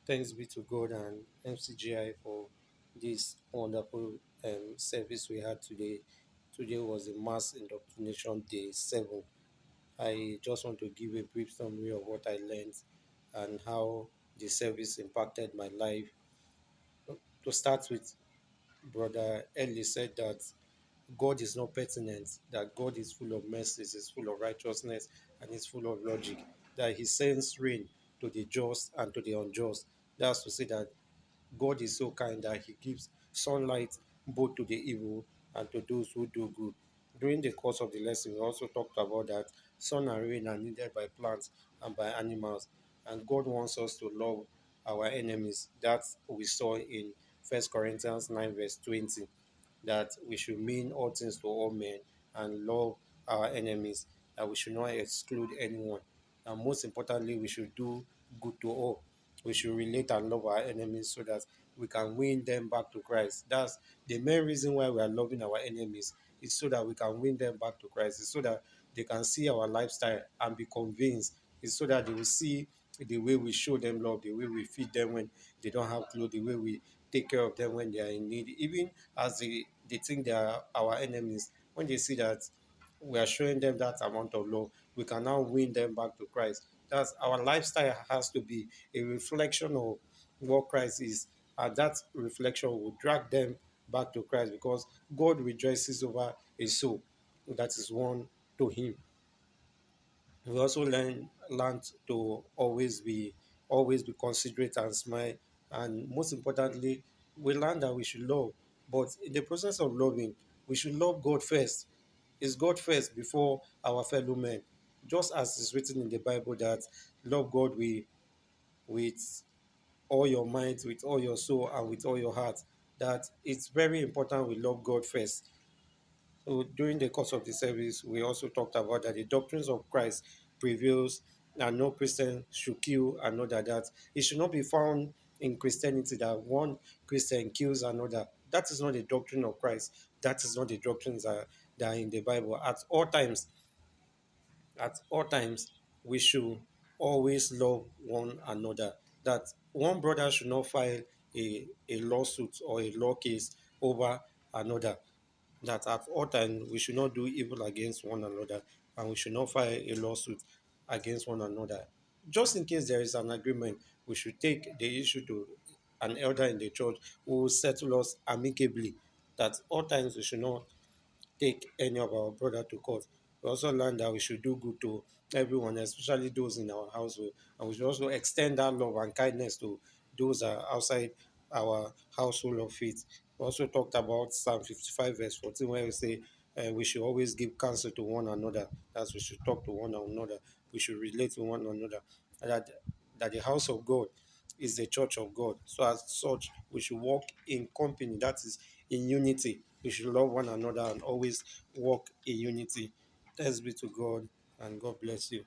Thanks be to God and MCGI for this wonderful service we had today. Today was the Mass Indoctrination Day 7. I just want to give a brief summary of what I learned and how the service impacted my life. To start with, Brother Ellie said that God is not pertinent, that God is full of mercies, is full of righteousness, and is full of logic, that He sends rain to the just and to the unjust. That's to say that God is so kind that He gives sunlight both to the evil and to those who do good. During the course of the lesson, we also talked about that sun and rain are needed by plants and by animals, and God wants us to love our enemies. That we saw in 1 Corinthians 9, verse 20, that we should mean all things to all men and love our enemies, that we should not exclude anyone. And most importantly, we should do good to all. We should relate and love our enemies so that we can win them back to Christ. That's the main reason why we are loving our enemies, is so that we can win them back to Christ. It's so that they can see our lifestyle and be convinced. It's so that they will see the way we show them love, the way we feed them when they don't have clothes, the way we take care of them when they are in need. Even as they think they are our enemies, when they see that we are showing them that amount of love, we can now win them back to Christ. That's our lifestyle has to be a reflection of what Christ is, and that reflection will drag them back to Christ because God rejoices over a soul that is one to Him. We also learn to always be considerate and smile, and most importantly, we learn that we should love. But in the process of loving, we should love God first. It's God first before our fellow men. Just as it's written in the Bible that love God with all your mind, with all your soul, and with all your heart. That it's very important we love God first. So during the course of the service, we also talked about that the doctrines of Christ prevails, and no Christian should kill another. That it should not be found in Christianity that one Christian kills another. That is not the doctrine of Christ. That is not the doctrines that are in the Bible. At all times, we should always love one another. That one brother should not file a lawsuit or a law case over another. That at all times we should not do evil against one another, and we should not file a lawsuit against one another. Just in case there is an agreement, we should take the issue to an elder in the church who will settle us amicably. That all times we should not take any of our brother to court. We also learn that we should do good to everyone, especially those in our household, and we should also extend that love and kindness to those that are outside our household of faith. We also talked about Psalm 55, verse 14, where we say we should always give counsel to one another, that we should talk to one another, we should relate to one another, and that the house of God is the church of God. So, as such, we should walk in company, that is, in unity. We should love one another and always walk in unity. Thanks be to God, and God bless you.